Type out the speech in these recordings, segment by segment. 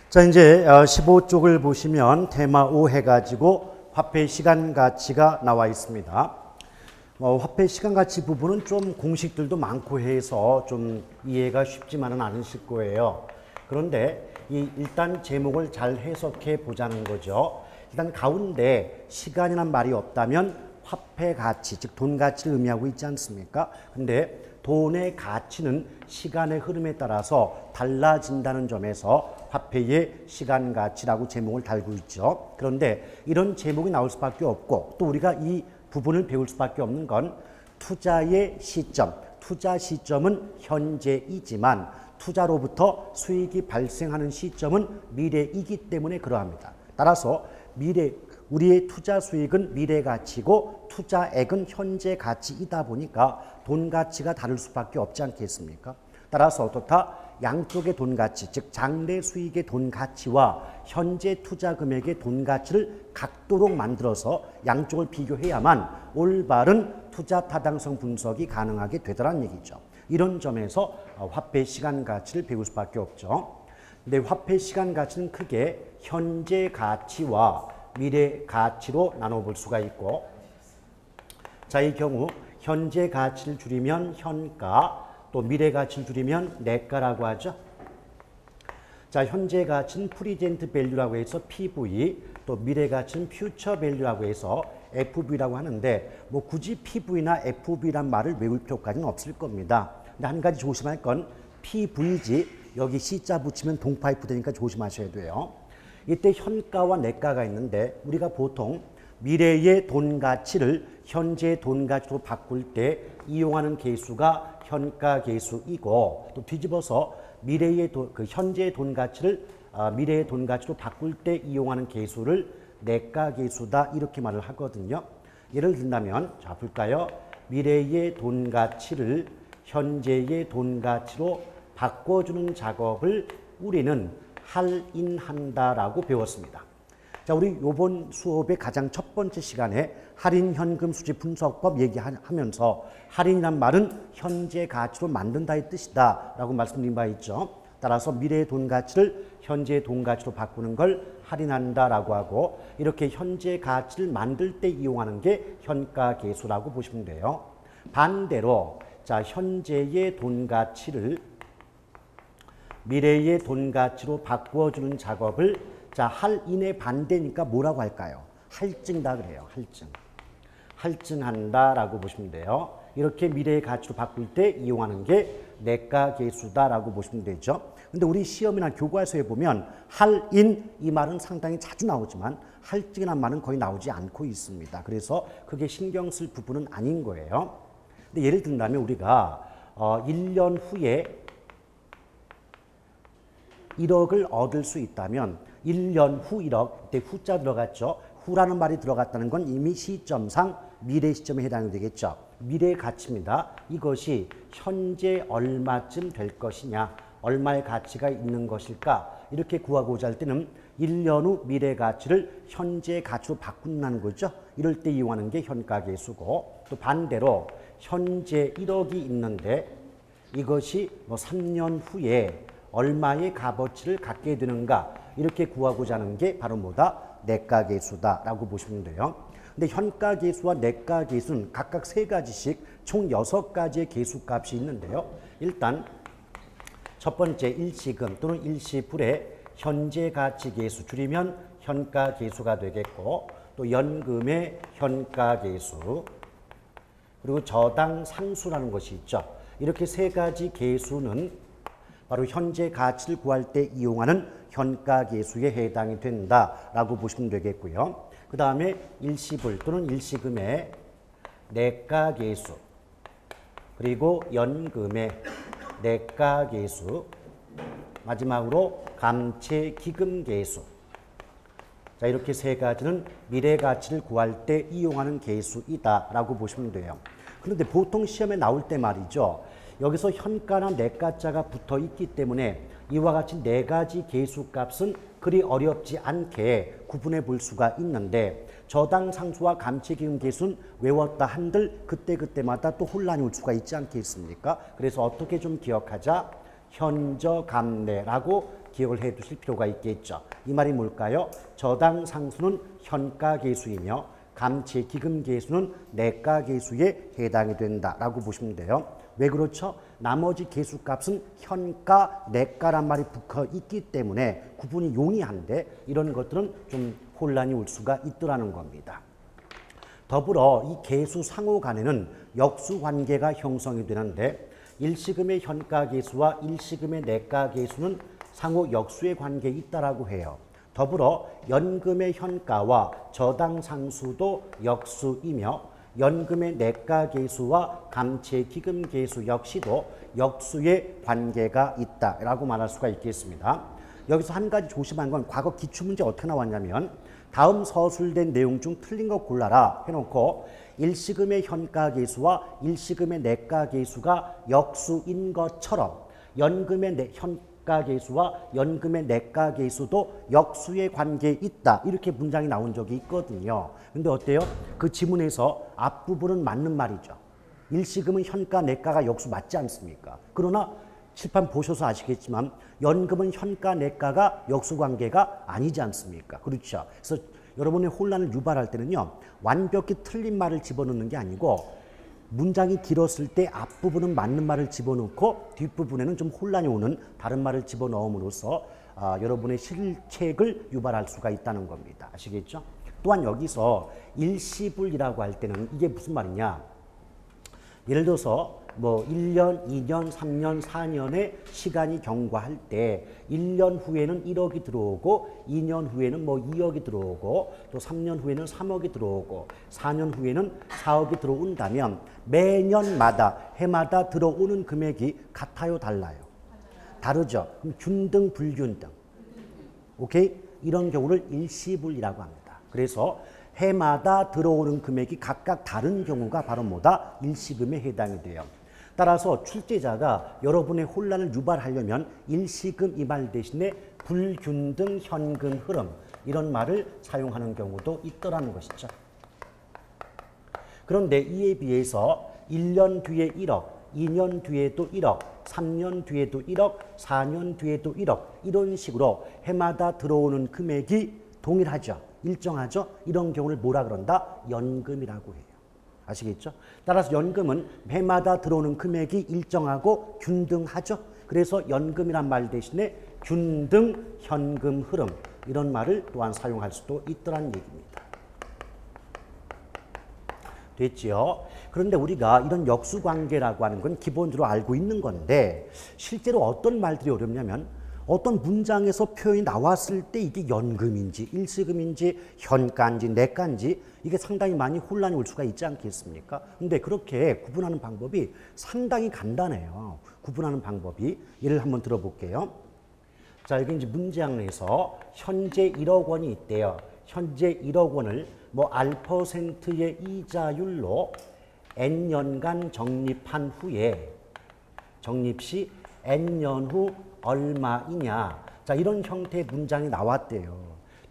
자, 이제 15쪽을 보시면 테마 5 해가지고 화폐 시간 가치가 나와 있습니다. 화폐 시간 가치 부분은 좀 공식들도 많고 해서 좀 이해가 쉽지만은 않으실 거예요. 그런데 일단 제목을 잘 해석해 보자는 거죠. 일단 가운데 시간이란 말이 없다면 화폐 가치, 즉 돈 가치를 의미하고 있지 않습니까? 근데 돈의 가치는 시간의 흐름에 따라서 달라진다는 점에서 화폐의 시간 가치라고 제목을 달고 있죠. 그런데 이런 제목이 나올 수밖에 없고 또 우리가 이 부분을 배울 수밖에 없는 건 투자의 시점, 투자 시점은 현재이지만 투자로부터 수익이 발생하는 시점은 미래이기 때문에 그러합니다. 따라서 우리의 투자 수익은 미래 가치고 투자액은 현재 가치이다 보니까 돈 가치가 다를 수밖에 없지 않겠습니까? 따라서 어떻다? 양쪽의 돈 가치, 즉 장래 수익의 돈 가치와 현재 투자 금액의 돈 가치를 같도록 만들어서 양쪽을 비교해야만 올바른 투자 타당성 분석이 가능하게 되더란 얘기죠. 이런 점에서 화폐 시간 가치를 배울 수밖에 없죠. 근데 화폐 시간 가치는 크게 현재 가치와 미래 가치로 나눠볼 수가 있고, 자, 이 경우 현재 가치를 줄이면 현가, 또 미래 가치를 줄이면 내가라고 하죠. 자, 현재 가치는 프리젠트 밸류라고 해서 PV, 또 미래 가치는 퓨처 밸류라고 해서 FV라고 하는데 뭐 굳이 PV나 FV란 말을 외울 필요까지는 없을 겁니다. 근데 한 가지 조심할 건 PV지 여기 C자 붙이면 동파이프 되니까 조심하셔야 돼요. 이때 현가와 내가가 있는데 우리가 보통 미래의 돈 가치를 현재의 돈 가치로 바꿀 때 이용하는 계수가 현가 계수이고, 또 뒤집어서 미래의 현재의 돈 가치를 미래의 돈 가치로 바꿀 때 이용하는 계수를 내가 계수다 이렇게 말을 하거든요. 예를 든다면 자 볼까요? 미래의 돈 가치를 현재의 돈 가치로 바꿔주는 작업을 우리는 할인한다라고 배웠습니다. 자, 우리 이번 수업의 가장 첫 번째 시간에 할인 현금 수지 분석법 얘기하면서 할인이란 말은 현재 가치로 만든다의 뜻이다 라고 말씀드린 바 있죠. 따라서 미래의 돈 가치를 현재의 돈 가치로 바꾸는 걸 할인한다라고 하고, 이렇게 현재 가치를 만들 때 이용하는 게 현가 계수라고 보시면 돼요. 반대로 자, 현재의 돈 가치를 미래의 돈 가치로 바꾸어주는 작업을 자, 할인의 반대니까 뭐라고 할까요? 할증다 그래요. 할증. 할증한다라고 보시면 돼요. 이렇게 미래의 가치로 바꿀 때 이용하는 게 내가 계수다라고 보시면 되죠. 근데 우리 시험이나 교과서에 보면 할인 이 말은 상당히 자주 나오지만 할증이라는 말은 거의 나오지 않고 있습니다. 그래서 그게 신경 쓸 부분은 아닌 거예요. 근데 예를 든다면 우리가 1년 후에 1억을 얻을 수 있다면 1년 후 1억, 그때 후자 들어갔죠. 후라는 말이 들어갔다는 건 이미 시점상 미래 시점에 해당이 되겠죠. 미래의 가치입니다. 이것이 현재 얼마쯤 될 것이냐, 얼마의 가치가 있는 것일까, 이렇게 구하고자 할 때는 1년 후 미래 가치를 현재 가치로 바꾼다는 거죠. 이럴 때 이용하는 게 현가계수고, 또 반대로 현재 1억이 있는데 이것이 뭐 3년 후에 얼마의 값어치를 갖게 되는가, 이렇게 구하고자 하는 게 바로 뭐다? 내가계수다라고 보시면 돼요. 근데 현가계수와 내가계수는 각각 3가지씩 총 6가지의 계수값이 있는데요. 일단 첫 번째 일시금 또는 일시불의 현재가치계수, 줄이면 현가계수가 되겠고, 또 연금의 현가계수, 그리고 저당 상수라는 것이 있죠. 이렇게 3가지 계수는 바로 현재 가치를 구할 때 이용하는 현가계수에 해당이 된다라고 보시면 되겠고요. 그 다음에 일시불 또는 일시금의 내가계수, 그리고 연금의 내가계수, 마지막으로 감채기금계수. 자, 이렇게 3가지는 미래가치를 구할 때 이용하는 계수이다라고 보시면 돼요. 그런데 보통 시험에 나올 때 말이죠. 여기서 현가나 내가자가 붙어 있기 때문에 이와 같이 4가지 계수값은 그리 어렵지 않게 구분해 볼 수가 있는데, 저당 상수와 감채기금 계수는 외웠다 한들 그때그때마다 또 혼란이 올 수가 있지 않겠습니까? 그래서 어떻게 좀 기억하자? 현저감내라고 기억을 해 두실 필요가 있겠죠. 이 말이 뭘까요? 저당 상수는 현가계수이며 감채기금계수는 내가계수에 해당이 된다라고 보시면 돼요. 왜 그렇죠? 나머지 계수값은 현가, 내가란 말이 붙어 있기 때문에 구분이 용이한데 이런 것들은 좀 혼란이 올 수가 있더라는 겁니다. 더불어 이 계수 상호 간에는 역수관계가 형성이 되는데 일시금의 현가계수와 일시금의 내가계수는 상호 역수의 관계에 있다라고 해요. 더불어 연금의 현가와 저당상수도 역수이며 연금의 내가계수와 감채기금계수 역시도 역수의 관계가 있다라고 말할 수가 있겠습니다. 여기서 한 가지 조심한 건 과거 기출문제 어떻게 나왔냐면 다음 서술된 내용 중 틀린 거 골라라 해놓고 일시금의 현가계수와 일시금의 내가계수가 역수인 것처럼 연금의 현가계수와 연금의 내가계수도 역수의 관계에 있다. 이렇게 문장이 나온 적이 있거든요. 근데 어때요? 그 지문에서 앞부분은 맞는 말이죠. 일시금은 현가, 내가가 역수 맞지 않습니까? 그러나 칠판 보셔서 아시겠지만 연금은 현가, 내가가 역수 관계가 아니지 않습니까? 그렇죠. 그래서 여러분의 혼란을 유발할 때는요. 완벽히 틀린 말을 집어넣는 게 아니고 문장이 길었을 때 앞부분은 맞는 말을 집어넣고 뒷부분에는 좀 혼란이 오는 다른 말을 집어넣음으로써 여러분의 실책을 유발할 수가 있다는 겁니다. 아시겠죠? 또한 여기서 일시불이라고 할 때는 이게 무슨 말이냐? 예를 들어서 뭐 1년, 2년, 3년, 4년의 시간이 경과할 때 1년 후에는 1억이 들어오고 2년 후에는 뭐 2억이 들어오고 또 3년 후에는 3억이 들어오고 4년 후에는 4억이 들어온다면 매년마다 해마다 들어오는 금액이 같아요, 달라요? 다르죠. 그럼 균등, 불균등. 오케이? 이런 경우를 일시불이라고 합니다. 그래서 해마다 들어오는 금액이 각각 다른 경우가 바로 뭐다? 일시금에 해당이 돼요. 따라서 출제자가 여러분의 혼란을 유발하려면 일시금 이 말 대신에 불균등 현금 흐름 이런 말을 사용하는 경우도 있더라는 것이죠. 그런데 이에 비해서 1년 뒤에 1억, 2년 뒤에도 1억, 3년 뒤에도 1억, 4년 뒤에도 1억 이런 식으로 해마다 들어오는 금액이 동일하죠. 일정하죠. 이런 경우를 뭐라 그런다? 연금이라고 해요. 아시겠죠? 따라서 연금은 해마다 들어오는 금액이 일정하고 균등하죠. 그래서 연금이란 말 대신에 균등 현금 흐름 이런 말을 또한 사용할 수도 있더라는 얘기입니다. 됐지요? 그런데 우리가 이런 역수관계라고 하는 건 기본적으로 알고 있는 건데 실제로 어떤 말들이 어렵냐면 어떤 문장에서 표현이 나왔을 때 이게 연금인지 일시금인지 현가인지 내가인지 이게 상당히 많이 혼란이 올 수가 있지 않겠습니까? 근데 그렇게 구분하는 방법이 상당히 간단해요. 구분하는 방법이 예를 한번 들어볼게요. 자, 여기 이제 문장에서 현재 1억 원이 있대요. 현재 1억 원을 뭐 R%의 이자율로 N년간 적립한 후에 적립 시 N년 후 얼마이냐. 자, 이런 형태의 문장이 나왔대요.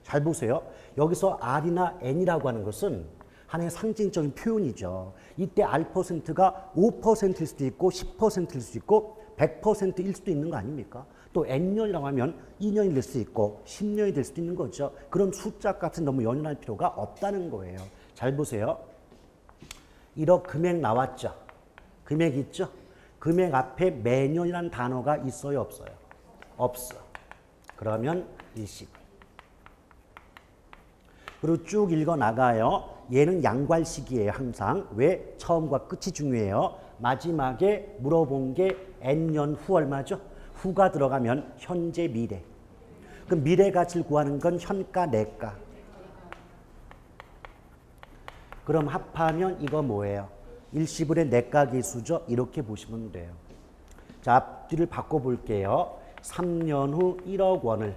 잘 보세요. 여기서 R이나 N이라고 하는 것은 하나의 상징적인 표현이죠. 이때 R%가 5%일 수도 있고 10%일 수도 있고 100%일 수도 있는 거 아닙니까? 또 N년이라고 하면 2년이 될 수도 있고 10년이 될 수도 있는 거죠. 그런 숫자 값은 너무 연연할 필요가 없다는 거예요. 잘 보세요. 1억 금액 나왔죠. 금액 있죠. 금액 앞에 매년이라는 단어가 있어요, 없어요? 없어. 그러면 일시불. 그리고 쭉 읽어 나가요. 얘는 양괄식이에요, 항상. 왜? 처음과 끝이 중요해요. 마지막에 물어본 게 N년 후 얼마죠? 후가 들어가면 현재 미래. 그럼 미래 가치를 구하는 건 현가, 내가. 그럼 합하면 이거 뭐예요? 일시불의 내가계수죠. 이렇게 보시면 돼요. 자, 앞뒤를 바꿔볼게요. 3년 후 1억 원을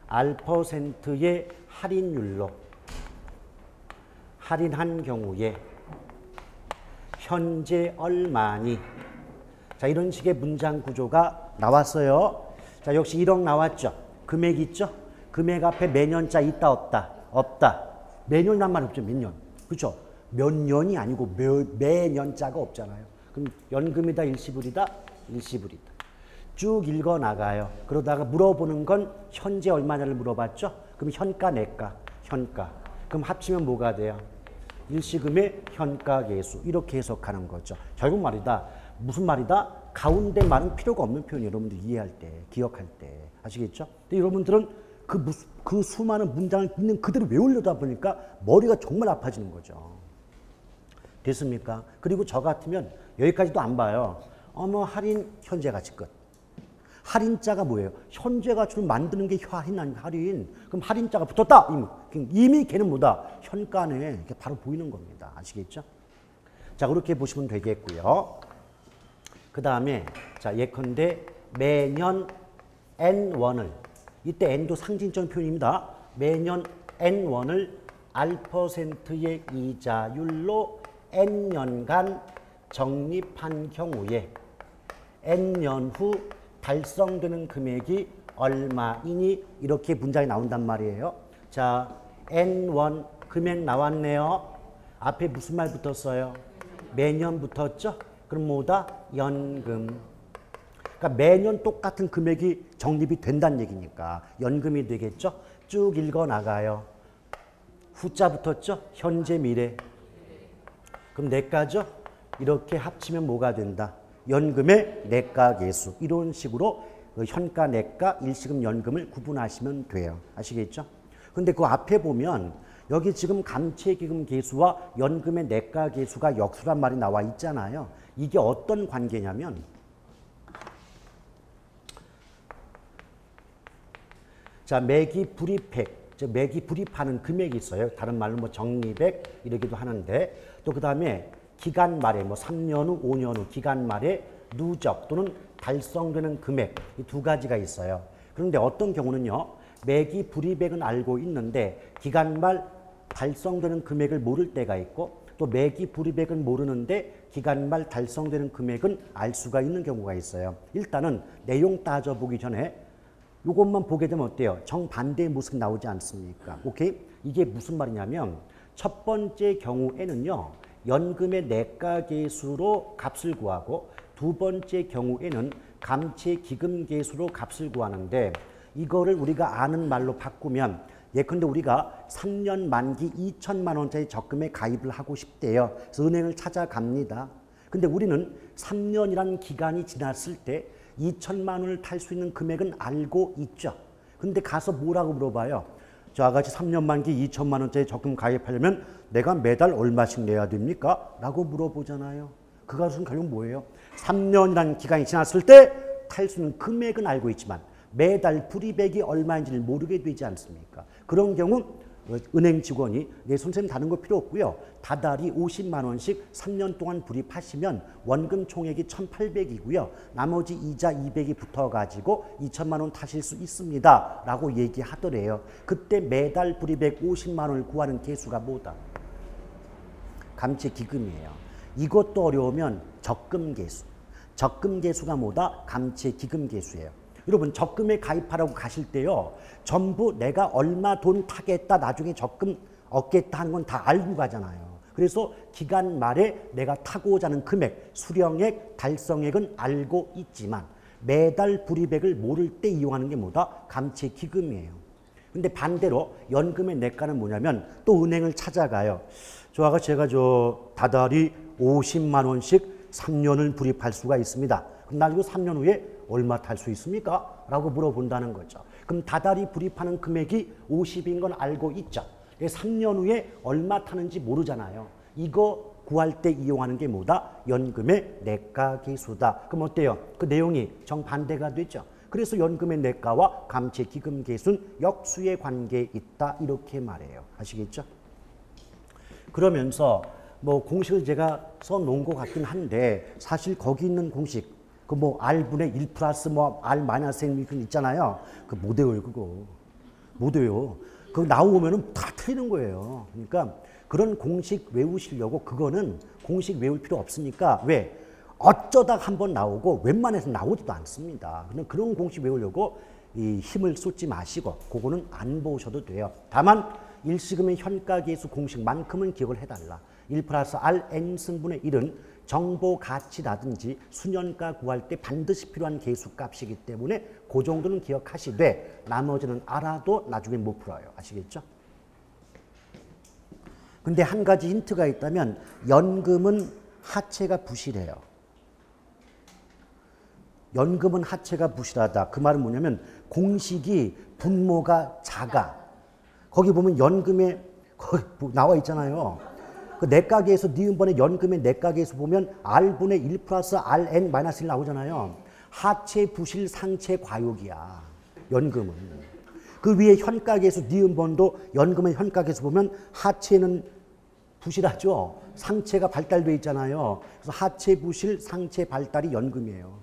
R%의 할인율로 할인한 경우에 현재 얼마니? 자, 이런 식의 문장 구조가 나왔어요. 자, 역시 1억 나왔죠. 금액 있죠? 금액 앞에 매년자 있다, 없다? 없다. 매년이란 말 없죠, 매년. 그렇죠? 몇 년이 아니고 매년자가 없잖아요. 그럼 연금이다, 일시불이다? 일시불이다. 쭉 읽어 나가요. 그러다가 물어보는 건 현재 얼마냐를 물어봤죠? 그럼 현가, 내가, 현가. 그럼 합치면 뭐가 돼요? 일시금의 현가계수. 이렇게 해석하는 거죠. 결국 말이다. 무슨 말이다? 가운데 말은 필요가 없는 표현이 여러분들 이해할 때, 기억할 때. 아시겠죠? 근데 여러분들은 그 수많은 문장을 있는 그대로 외우려다 보니까 머리가 정말 아파지는 거죠. 됐습니까? 그리고 저 같으면 여기까지도 안 봐요. 어머, 할인, 현재 가치 끝. 할인자가 뭐예요? 현재 가치를 만드는 게 할인 아니면 할인. 그럼 할인자가 붙었다. 이미 걔는 뭐다? 현가네. 이게 바로 보이는 겁니다. 아시겠죠? 자, 그렇게 보시면 되겠고요. 그 다음에 자, 예컨대 매년 N1을 이때 N도 상징적 표현입니다. 매년 N1을 R%의 이자율로 N년간 적립한 경우에 N년 후 달성되는 금액이 얼마이니 이렇게 문장이 나온단 말이에요. 자, N1 금액 나왔네요. 앞에 무슨 말 붙었어요? 매년 붙었죠? 그럼 뭐다? 연금. 그러니까 매년 똑같은 금액이 적립이 된다는 얘기니까 연금이 되겠죠? 쭉 읽어 나가요. 후자 붙었죠? 현재, 미래. 그럼 내가죠? 이렇게 합치면 뭐가 된다? 연금의 내가계수. 이런 식으로 현가, 내가, 일시금, 연금을 구분하시면 돼요. 아시겠죠? 근데 그 앞에 보면 여기 지금 감채기금 계수와 연금의 내가계수가 역수란 말이 나와 있잖아요. 이게 어떤 관계냐면 자, 매기 불입액, 즉 매기 불입하는 금액이 있어요. 다른 말로 뭐 적립액 이러기도 하는데 또 그 다음에 기간 말에 뭐 3년 후, 5년 후 기간 말에 누적 또는 달성되는 금액 이 두 가지가 있어요. 그런데 어떤 경우는요. 매기 불입액은 알고 있는데 기간 말 달성되는 금액을 모를 때가 있고 또 매기 불입액은 모르는데 기간 말 달성되는 금액은 알 수가 있는 경우가 있어요. 일단은 내용 따져보기 전에 이것만 보게 되면 어때요? 정반대의 모습이 나오지 않습니까? 오케이? 이게 무슨 말이냐면 첫 번째 경우에는요. 연금의 내가계수로 값을 구하고 두 번째 경우에는 감채기금계수로 값을 구하는데 이거를 우리가 아는 말로 바꾸면 예컨대 우리가 3년 만기 2천만 원짜리 적금에 가입을 하고 싶대요. 그래서 은행을 찾아갑니다. 근데 우리는 3년이라는 기간이 지났을 때 2천만 원을 탈 수 있는 금액은 알고 있죠. 근데 가서 뭐라고 물어봐요? 저 아가씨 3년 만기 2천만 원짜리 적금 가입하려면 내가 매달 얼마씩 내야 됩니까? 라고 물어보잖아요. 그 가수는 결국 뭐예요? 3년이라는 기간이 지났을 때 탈 수 있는 금액은 알고 있지만 매달 불입액이 얼마인지를 모르게 되지 않습니까? 그런 경우 은행 직원이 내 선생님 다른 거 필요 없고요. 다달이 50만 원씩 3년 동안 불입하시면 원금 총액이 1,800이고요. 나머지 이자 200이 붙어가지고 2천만 원 타실 수 있습니다. 라고 얘기하더래요. 그때 매달 불입액 50만 원을 구하는 계수가 뭐다? 감채기금이에요. 이것도 어려우면 적금계수. 적금계수가 뭐다? 감채기금계수예요. 여러분 적금에 가입하라고 가실 때요. 전부 내가 얼마 돈 타겠다 나중에 적금 얻겠다 하는 건 다 알고 가잖아요. 그래서 기간 말에 내가 타고자 하는 금액, 수령액, 달성액은 알고 있지만 매달 불입액을 모를 때 이용하는 게 뭐다? 감채기금이에요. 근데 반대로 연금의 내가는 뭐냐면 또 은행을 찾아가요. 저 아가 제가 저 다달이 50만 원씩 3년을 불입할 수가 있습니다. 그럼 나중에 3년 후에 얼마 탈 수 있습니까? 라고 물어본다는 거죠. 그럼 다달이 불입하는 금액이 50인 건 알고 있죠. 3년 후에 얼마 타는지 모르잖아요. 이거 구할 때 이용하는 게 뭐다? 연금의 내가계수다. 그럼 어때요? 그 내용이 정반대가 되죠. 그래서 연금의 내가와 감채기금계수는 역수의 관계에 있다. 이렇게 말해요. 아시겠죠? 그러면서 뭐 공식을 제가 써놓은 것 같긴 한데 사실 거기 있는 공식 그 뭐 R분의 1 플러스 뭐 R 마이너스 N 있잖아요. 그 못 외워요, 그거. 못 외워. 그거 나오면은 다 틀리는 거예요. 그러니까 그런 공식 외우시려고 그거는 공식 외울 필요 없으니까 왜? 어쩌다 한번 나오고 웬만해서 나오지도 않습니다. 그런 공식 외우려고 이 힘을 쏟지 마시고 그거는 안 보셔도 돼요. 다만 일시금의 현가계수 공식만큼은 기억을 해달라. 1 플러스 R N승분의 1은 정보 가치라든지 수년가 구할 때 반드시 필요한 계수 값이기 때문에 그 정도는 기억하시되 나머지는 알아도 나중에 못 풀어요. 아시겠죠? 근데 한 가지 힌트가 있다면 연금은 하체가 부실해요. 연금은 하체가 부실하다. 그 말은 뭐냐면 공식이 분모가 작아. 거기 보면 연금에 거기 나와 있잖아요. 그 내가계에서 니은번에 연금의 내가계에서 보면 R분의 1 플러스 Rn 마이너스 1 나오잖아요. 하체 부실 상체 과욕이야. 연금은. 그 위에 현가계에서 니은번도 연금의 현가계에서 보면 하체는 부실하죠. 상체가 발달되어 있잖아요. 그래서 하체 부실 상체 발달이 연금이에요.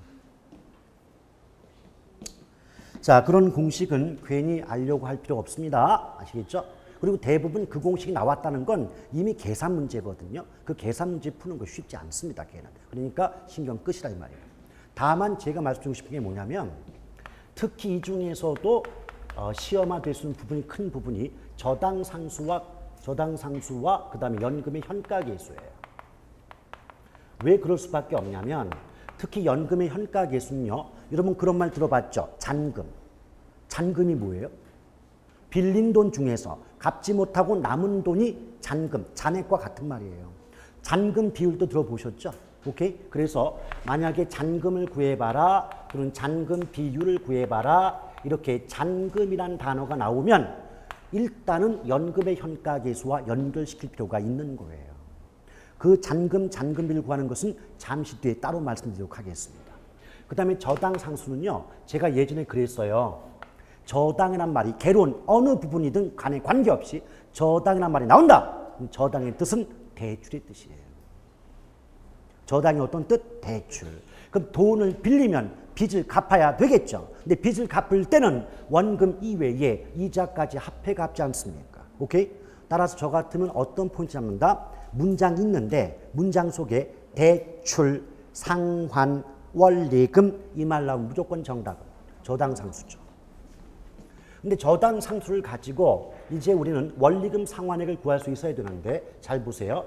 자, 그런 공식은 괜히 알려고 할 필요 없습니다. 아시겠죠? 그리고 대부분 그 공식이 나왔다는 건 이미 계산 문제거든요. 그 계산 문제 푸는 거 쉽지 않습니다. 걔는. 그러니까 신경 끄시라 이 말이에요. 다만 제가 말씀드리고 싶은 게 뭐냐면 특히 이 중에서도 시험화 될 수 있는 부분이 큰 부분이 저당상수와 그 다음에 연금의 현가계수예요. 왜 그럴 수밖에 없냐면 특히 연금의 현가계수는요. 여러분 그런 말 들어봤죠? 잔금. 잔금이 뭐예요? 빌린 돈 중에서 갚지 못하고 남은 돈이 잔금, 잔액과 같은 말이에요. 잔금 비율도 들어보셨죠? 오케이? 그래서 만약에 잔금을 구해봐라, 또는 잔금 비율을 구해봐라, 이렇게 잔금이란 단어가 나오면 일단은 연금의 현가계수와 연결시킬 필요가 있는 거예요. 그 잔금 비율을 구하는 것은 잠시 뒤에 따로 말씀드리도록 하겠습니다. 그 다음에 저당상수는요. 제가 예전에 그랬어요. 저당이란 말이 개론 어느 부분이든 간에 관계없이 저당이란 말이 나온다. 저당의 뜻은 대출의 뜻이에요. 저당이 어떤 뜻? 대출. 그럼 돈을 빌리면 빚을 갚아야 되겠죠. 근데 빚을 갚을 때는 원금 이외에 이자까지 합해 갚지 않습니까? 오케이? 따라서 저 같으면 어떤 포인트 잡는다? 문장이 있는데 문장 속에 대출, 상환, 원리금 이 말 나오면 무조건 정답은 저당상수죠. 근데 저당상수를 가지고 이제 우리는 원리금 상환액을 구할 수 있어야 되는데 잘 보세요.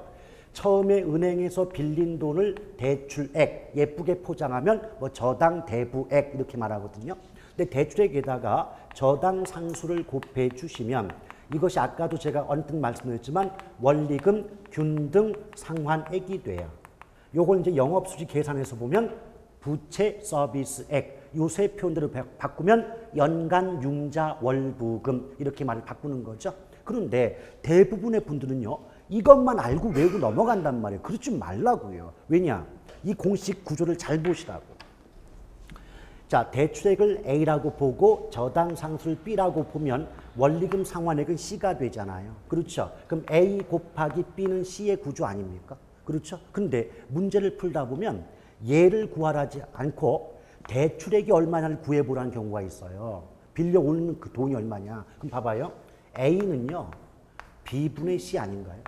처음에 은행에서 빌린 돈을 대출액 예쁘게 포장하면 뭐 저당 대부액 이렇게 말하거든요. 근데 대출액에다가 저당상수를 곱해 주시면 이것이 아까도 제가 언뜻 말씀드렸지만 원리금 균등 상환액이 돼요. 요걸 이제 영업수지 계산해서 보면 부채 서비스액 요 세 표현들을 바꾸면 연간 융자 월부금 이렇게 말을 바꾸는 거죠. 그런데 대부분의 분들은요. 이것만 알고 외우고 넘어간단 말이에요. 그러지 말라고요. 왜냐? 이 공식 구조를 잘 보시라고. 자, 대출액을 A라고 보고 저당상수를 B라고 보면 원리금 상환액은 C가 되잖아요. 그렇죠? 그럼 A 곱하기 B는 C의 구조 아닙니까? 그렇죠? 근데 문제를 풀다 보면 얘를 구하지 않고 대출액이 얼마냐를 구해보라는 경우가 있어요. 빌려오는 그 돈이 얼마냐. 그럼 봐봐요. A는요. B분의 C 아닌가요?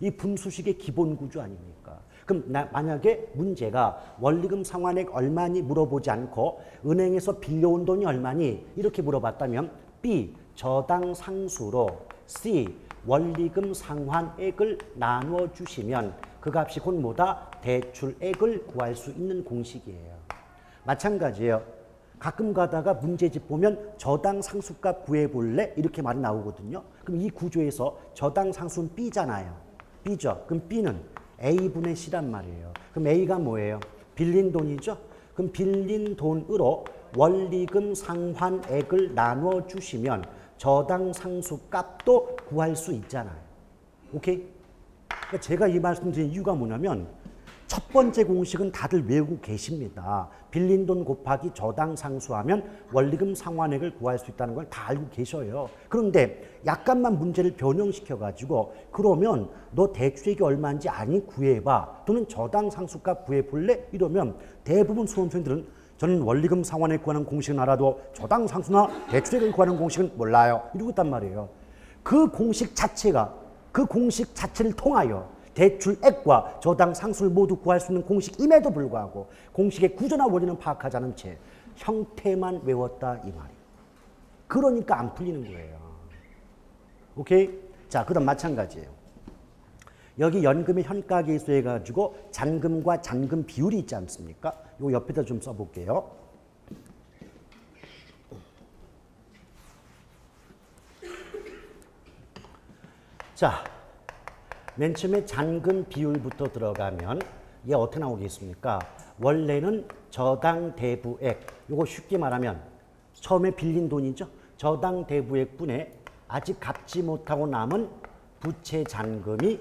이 분수식의 기본 구조 아닙니까? 그럼 만약에 문제가 원리금 상환액 얼마니 물어보지 않고 은행에서 빌려온 돈이 얼마니 이렇게 물어봤다면 B 저당 상수로 C 원리금 상환액을 나누어 주시면 그 값이 곧 뭐다? 대출액을 구할 수 있는 공식이에요. 마찬가지예요. 가끔 가다가 문제집 보면 저당 상수값 구해볼래? 이렇게 말이 나오거든요. 그럼 이 구조에서 저당 상수는 B잖아요. B죠. 그럼 B는 A분의 C란 말이에요. 그럼 A가 뭐예요? 빌린 돈이죠. 그럼 빌린 돈으로 원리금 상환액을 나누어 주시면 저당 상수 값도 구할 수 있잖아요. 오케이? 그러니까 제가 이 말씀드린 이유가 뭐냐면 첫 번째 공식은 다들 외우고 계십니다. 빌린 돈 곱하기 저당 상수하면 원리금 상환액을 구할 수 있다는 걸 다 알고 계셔요. 그런데 약간만 문제를 변형시켜가지고 그러면 너 대출액이 얼마인지 아니 구해봐. 또는 저당 상수값 구해볼래? 이러면 대부분 수험생들은 저는 원리금 상환액 구하는 공식은 알아도 저당 상수나 대출액을 구하는 공식은 몰라요. 이러고 있단 말이에요. 그 공식 자체를 통하여 대출액과 저당 상수를 모두 구할 수 있는 공식임에도 불구하고 공식의 구조나 원리는 파악하지 않은 채 형태만 외웠다 이 말이에요. 그러니까 안 풀리는 거예요. 오케이? 자, 그다음 마찬가지예요. 여기 연금의 현가계수 해가지고 잔금과 잔금 비율이 있지 않습니까? 이거 옆에다 좀 써볼게요. 자, 맨 처음에 잔금 비율부터 들어가면 이게 어떻게 나오겠습니까? 원래는 저당 대부액, 이거 쉽게 말하면 처음에 빌린 돈이죠. 저당 대부액분에 아직 갚지 못하고 남은 부채 잔금이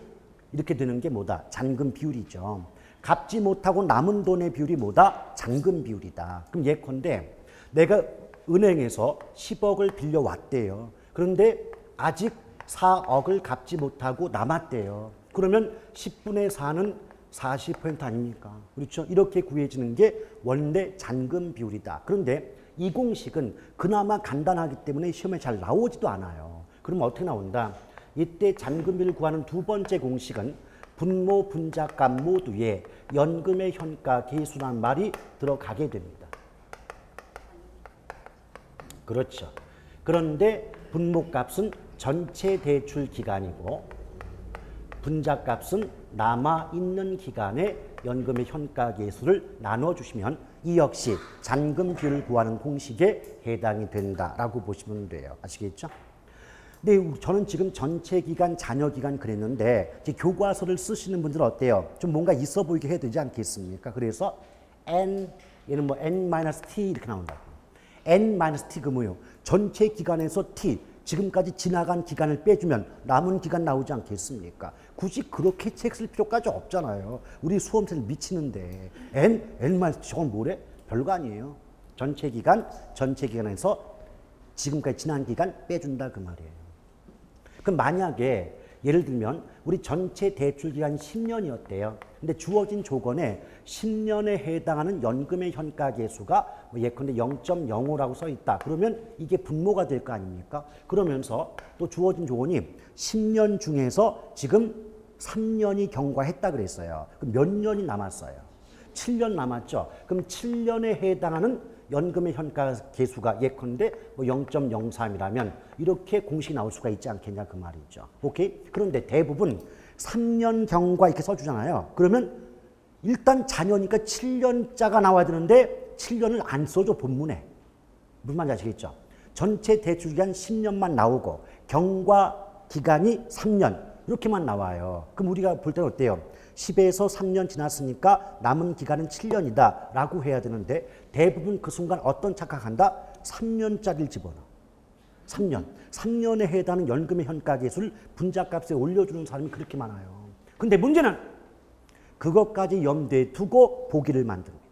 이렇게 되는 게 뭐다? 잔금 비율이죠. 갚지 못하고 남은 돈의 비율이 뭐다? 잔금 비율이다. 그럼 예컨대 내가 은행에서 10억을 빌려왔대요. 그런데 아직 4억을 갚지 못하고 남았대요. 그러면 10분의 4는 40% 아닙니까? 그렇죠? 이렇게 구해지는 게 원래 잔금 비율이다. 그런데 이 공식은 그나마 간단하기 때문에 시험에 잘 나오지도 않아요. 그럼 어떻게 나온다? 이때 잔금비를 구하는 두 번째 공식은 분모, 분자값 모두에 연금의 현가 계수라는 말이 들어가게 됩니다. 그렇죠. 그런데 분모값은 전체 대출 기간이고 분자값은 남아있는 기간에 연금의 현가 계수를 나눠주시면 이 역시 잔금 비율을 구하는 공식에 해당이 된다라고 보시면 돼요. 아시겠죠? 근데 저는 지금 전체 기간, 잔여 기간 그랬는데 이제 교과서를 쓰시는 분들은 어때요? 좀 뭔가 있어 보이게 해야 되지 않겠습니까? 그래서 n, 얘는 뭐 n-t 이렇게 나온다. n-t 그 뭐예요? 전체 기간에서 t, 지금까지 지나간 기간을 빼주면 남은 기간 나오지 않겠습니까? 굳이 그렇게 책 쓸 필요까지 없잖아요. 우리 수험생 미치는데 n-t 저건 뭐래? 별거 아니에요. 전체 기간에서 지금까지 지난 기간 빼준다 그 말이에요. 그럼 만약에 예를 들면 우리 전체 대출 기간이 10년이었대요. 근데 주어진 조건에 10년에 해당하는 연금의 현가 계수가 뭐 예컨대 0.05라고 써 있다. 그러면 이게 분모가 될 거 아닙니까? 그러면서 또 주어진 조건이 10년 중에서 지금 3년이 경과했다 그랬어요. 그럼 몇 년이 남았어요? 7년 남았죠. 그럼 7년에 해당하는 연금의 현가 계수가 예컨대 뭐 0.03이라면 이렇게 공식이 나올 수가 있지 않겠냐 그 말이죠. 오케이? 그런데 대부분 3년 경과 이렇게 써주잖아요. 그러면 일단 자녀니까 7년자가 나와야 되는데 7년을 안 써줘 본문에. 무슨 말인지 아시겠죠? 전체 대출기간 10년만 나오고 경과 기간이 3년 이렇게만 나와요. 그럼 우리가 볼 때는 어때요? 10에서 3년 지났으니까 남은 기간은 7년이다 라고 해야 되는데 대부분 그 순간 어떤 착각한다? 3년짜리를 집어넣어. 3년에 해당하는 연금의 현가 계수를 분자값에 올려주는 사람이 그렇게 많아요. 근데 문제는 그것까지 염두에 두고 보기를 만듭니다.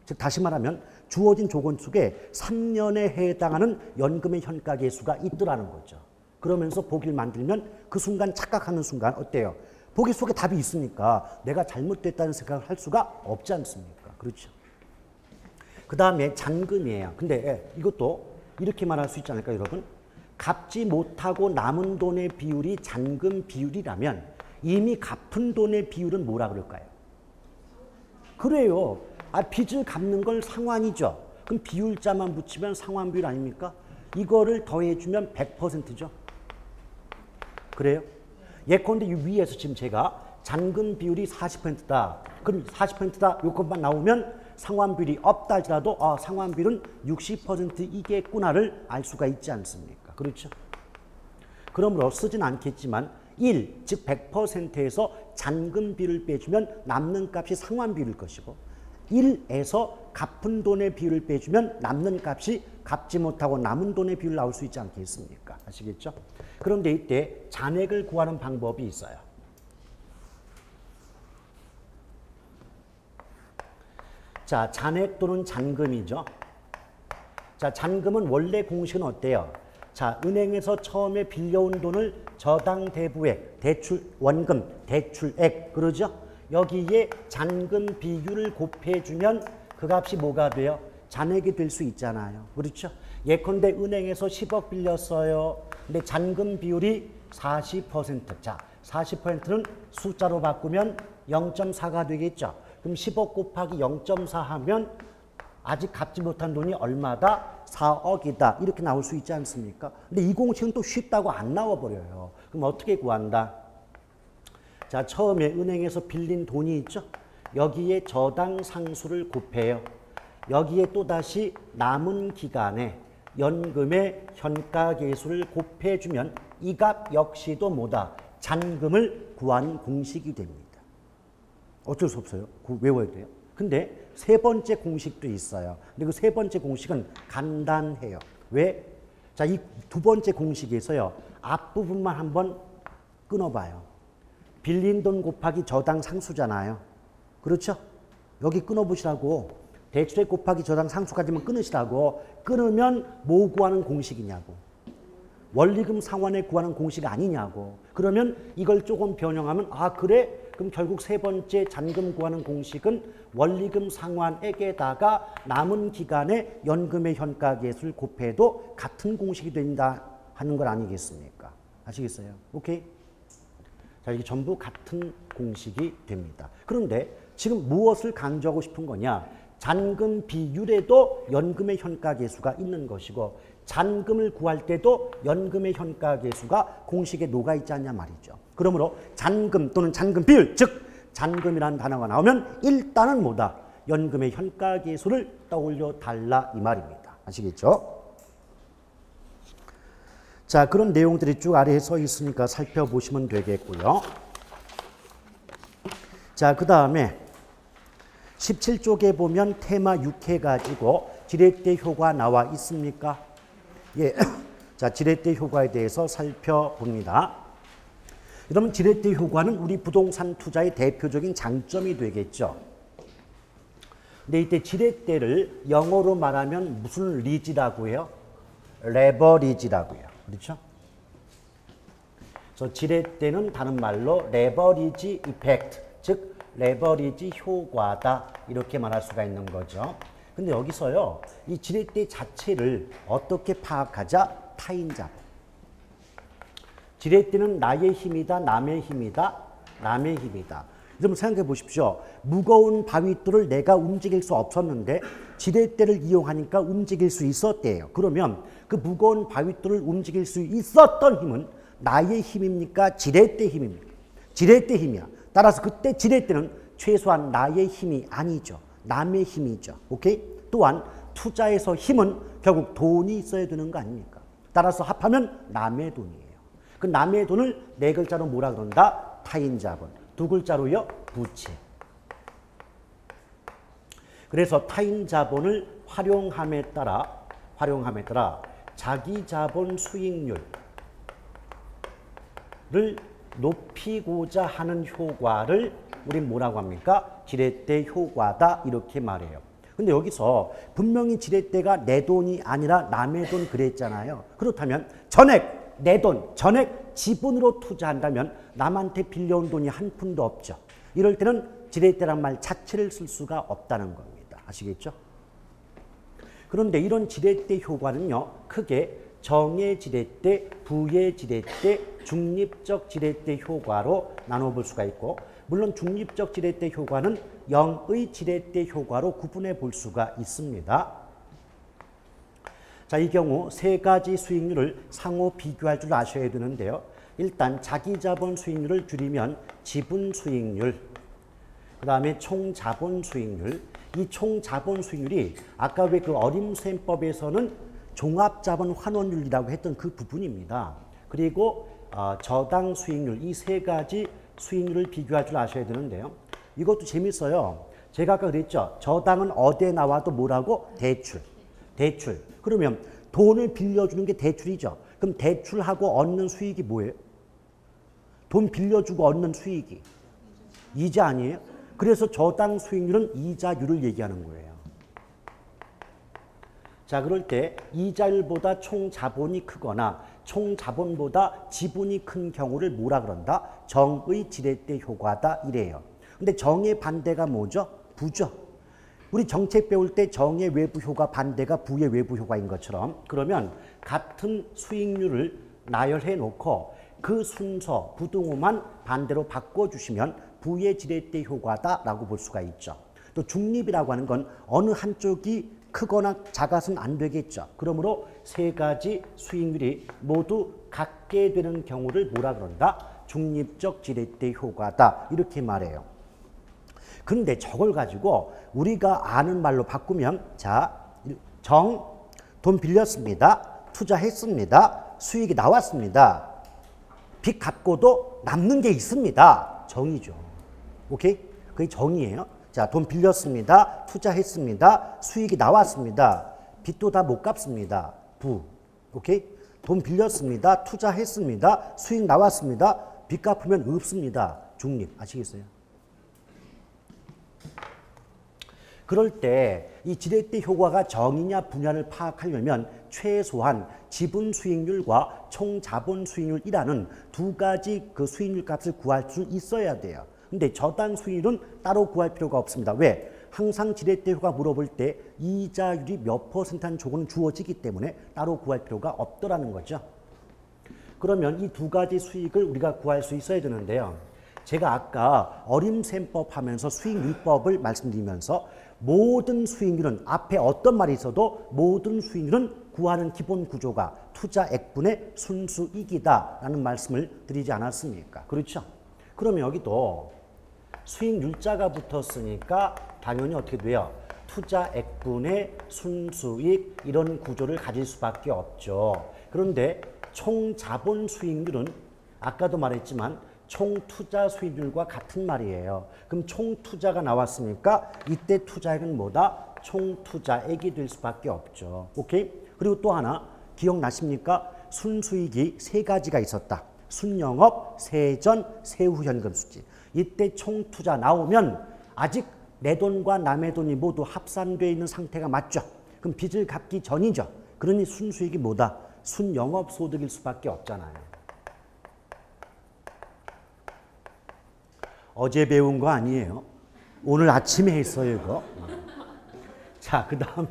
즉 다시 말하면 주어진 조건 속에 3년에 해당하는 연금의 현가 계수가 있더라는 거죠. 그러면서 보기를 만들면 그 순간 착각하는 순간 어때요? 보기 속에 답이 있으니까 내가 잘못됐다는 생각을 할 수가 없지 않습니까? 그렇죠. 그 다음에 잔금이에요. 근데 이것도 이렇게 말할 수 있지 않을까요, 여러분? 갚지 못하고 남은 돈의 비율이 잔금 비율이라면 이미 갚은 돈의 비율은 뭐라 그럴까요? 그래요. 빚을 갚는 걸 상환이죠. 그럼 비율자만 붙이면 상환 비율 아닙니까? 이거를 더해주면 100%죠. 그래요? 예컨대 이 위에서 지금 제가 잔금 비율이 40%다. 그럼 40%다. 요것만 나오면 상환 비율이 없다 할지라도 상환 비율은 60%이겠구나를 알 수가 있지 않습니까? 그렇죠? 그러므로 쓰진 않겠지만 1, 즉 100%에서 잔금 비율을 빼주면 남는 값이 상환 비율일 것이고 1에서 갚은 돈의 비율을 빼주면 남는 값이 갚지 못하고 남은 돈의 비율 나올 수 있지 않겠습니까? 아시겠죠? 그런데 이때 잔액을 구하는 방법이 있어요. 자, 잔액 또는 잔금이죠. 자, 잔금은 원래 공식은 어때요? 자, 은행에서 처음에 빌려온 돈을 저당 대부액, 대출 원금, 대출액 그러죠? 여기에 잔금 비율을 곱해주면 그 값이 뭐가 돼요? 잔액이 될 수 있잖아요. 그렇죠? 예컨대 은행에서 10억 빌렸어요. 근데 잔금 비율이 40%. 자, 40%는 숫자로 바꾸면 0.4가 되겠죠. 그럼 10억 곱하기 0.4 하면 아직 갚지 못한 돈이 얼마다? 4억이다. 이렇게 나올 수 있지 않습니까? 근데 이 공식은 또 쉽다고 안 나와버려요. 그럼 어떻게 구한다? 자, 자, 처음에 은행에서 빌린 돈이 있죠. 여기에 저당 상수를 곱해요. 여기에 또다시 남은 기간에 연금의 현가계수를 곱해주면 이 값 역시도 뭐다? 잔금을 구하는 공식이 됩니다. 어쩔 수 없어요. 그거 외워야 돼요. 근데 세 번째 공식도 있어요. 근데 그 세 번째 공식은 간단해요. 왜? 자, 이 두 번째 공식에서요. 앞부분만 한번 끊어봐요. 빌린 돈 곱하기 저당 상수잖아요. 그렇죠? 여기 끊어보시라고. 대출에 곱하기 저당 상수까지만 끊으시라고. 끊으면 뭐 구하는 공식이냐고. 원리금 상환에 구하는 공식 아니냐고. 그러면 이걸 조금 변형하면 아 그래? 그럼 결국 세 번째 잔금 구하는 공식은 원리금 상환액에다가 남은 기간에 연금의 현가계수를 곱해도 같은 공식이 된다 하는 걸 아니겠습니까? 아시겠어요? 오케이? 자, 이게 전부 같은 공식이 됩니다. 그런데 지금 무엇을 강조하고 싶은 거냐? 잔금 비율에도 연금의 현가계수가 있는 것이고 잔금을 구할 때도 연금의 현가계수가 공식에 녹아있지 않냐 말이죠. 그러므로 잔금 또는 잔금 비율, 즉 잔금이라는 단어가 나오면 일단은 뭐다? 연금의 현가계수를 떠올려 달라 이 말입니다. 아시겠죠? 자, 그런 내용들이 쭉 아래에 써 있으니까 살펴보시면 되겠고요. 자, 그 다음에 17쪽에 보면 테마 6해 가지고 지렛대 효과 나와 있습니까? 예. 자, 지렛대 효과에 대해서 살펴봅니다. 그러면 지렛대 효과는 우리 부동산 투자의 대표적인 장점이 되겠죠. 근데 이때 지렛대를 영어로 말하면 무슨 리지라고 해요? 레버리지라고 해요. 그렇죠? 그래서 지렛대는 다른 말로 레버리지 이펙트, 즉 레버리지 효과다 이렇게 말할 수가 있는 거죠. 근데 여기서요, 이 지렛대 자체를 어떻게 파악하자? 타인자본. 지렛대는 나의 힘이다, 남의 힘이다, 남의 힘이다. 여러분 생각해 보십시오. 무거운 바위돌을 내가 움직일 수 없었는데 지렛대를 이용하니까 움직일 수 있었대요. 그러면 그 무거운 바위돌을 움직일 수 있었던 힘은 나의 힘입니까? 지렛대 힘입니까? 지렛대 힘이야. 따라서 그때 지렛대는 최소한 나의 힘이 아니죠. 남의 힘이죠. 오케이? 또한 투자에서 힘은 결국 돈이 있어야 되는 거 아닙니까? 따라서 합하면 남의 돈이에요. 그 남의 돈을 네 글자로 뭐라 그런다? 타인자본. 두 글자로요? 부채. 그래서 타인자본을 활용함에 따라 자기자본 수익률을 높이고자 하는 효과를 우리 뭐라고 합니까? 지렛대 효과다 이렇게 말해요. 근데 여기서 분명히 지렛대가 내 돈이 아니라 남의 돈 그랬잖아요. 그렇다면 전액 내 돈, 전액 지분으로 투자한다면 남한테 빌려온 돈이 한 푼도 없죠. 이럴 때는 지렛대란 말 자체를 쓸 수가 없다는 겁니다. 아시겠죠? 그런데 이런 지렛대 효과는요, 크게 정의 지렛대, 부의 지렛대, 중립적 지렛대 효과로 나눠볼 수가 있고, 물론 중립적 지렛대 효과는 영의 지렛대 효과로 구분해 볼 수가 있습니다. 자, 이 경우 세 가지 수익률을 상호 비교할 줄 아셔야 되는데요. 일단 자기자본 수익률을 줄이면 지분 수익률, 그 다음에 총자본 수익률. 이 총자본 수익률이 아까 왜 그 어림셈법에서는 종합자본 환원율이라고 했던 그 부분입니다. 그리고 저당 수익률, 이 세 가지 수익률을 비교할 줄 아셔야 되는데요. 이것도 재밌어요. 제가 아까 그랬죠. 저당은 어디에 나와도 뭐라고? 대출. 대출. 그러면 돈을 빌려주는 게 대출이죠. 그럼 대출하고 얻는 수익이 뭐예요? 돈 빌려주고 얻는 수익이 이자 아니에요? 그래서 저당 수익률은 이자율을 얘기하는 거예요. 자, 그럴 때 이자율보다 총자본이 크거나 총자본보다 지분이 큰 경우를 뭐라 그런다? 정의 지렛대 효과다 이래요. 근데 정의 반대가 뭐죠? 부죠. 우리 정책 배울 때 정의 외부 효과 반대가 부의 외부 효과인 것처럼, 그러면 같은 수익률을 나열해 놓고 그 순서, 부등호만 반대로 바꿔주시면 부의 지렛대 효과다라고 볼 수가 있죠. 또 중립이라고 하는 건 어느 한쪽이 크거나 작아서는 안 되겠죠. 그러므로 세 가지 수익률이 모두 같게 되는 경우를 뭐라 그런다? 중립적 지렛대 효과다. 이렇게 말해요. 그런데 저걸 가지고 우리가 아는 말로 바꾸면 자, 돈 빌렸습니다. 투자했습니다. 수익이 나왔습니다. 빚 갚고도 남는 게 있습니다. 정이죠. 오케이? 그게 정이에요. 자, 돈 빌렸습니다. 투자했습니다. 수익이 나왔습니다. 빚도 다 못 갚습니다. 부. 오케이? 돈 빌렸습니다. 투자했습니다. 수익 나왔습니다. 빚 갚으면 없습니다. 중립. 아시겠어요? 그럴 때 이 지렛대 효과가 정이냐 분야를 파악하려면 최소한 지분 수익률과 총 자본 수익률이라는 두 가지 그 수익률 값을 구할 수 있어야 돼요. 근데 저당 수익률은 따로 구할 필요가 없습니다. 왜? 항상 지렛대 효과 물어볼 때 이자율이 몇 %한 조건은 주어지기 때문에 따로 구할 필요가 없더라는 거죠. 그러면 이 두 가지 수익을 우리가 구할 수 있어야 되는데요. 제가 아까 어림셈법 하면서 수익률법을 말씀드리면서 모든 수익률은 앞에 어떤 말이 있어도 모든 수익률은 구하는 기본 구조가 투자액분의 순수익이다라는 말씀을 드리지 않았습니까? 그렇죠? 그러면 여기도 수익률자가 붙었으니까 당연히 어떻게 돼요? 투자액분의 순수익 이런 구조를 가질 수밖에 없죠. 그런데 총 자본 수익률은 아까도 말했지만 총 투자 수익률과 같은 말이에요. 그럼 총 투자가 나왔으니까 이때 투자액은 뭐다? 총 투자액이 될 수밖에 없죠. 오케이? 그리고 또 하나 기억나십니까? 순수익이 세 가지가 있었다. 순영업, 세전, 세후 현금 수지. 이때 총 투자 나오면 아직 내 돈과 남의 돈이 모두 합산되어 있는 상태가 맞죠. 그럼 빚을 갚기 전이죠. 그러니 순수익이 뭐다? 순영업 소득일 수밖에 없잖아요. 어제 배운 거 아니에요. 오늘 아침에 했어요, 이거. 자, 그 다음에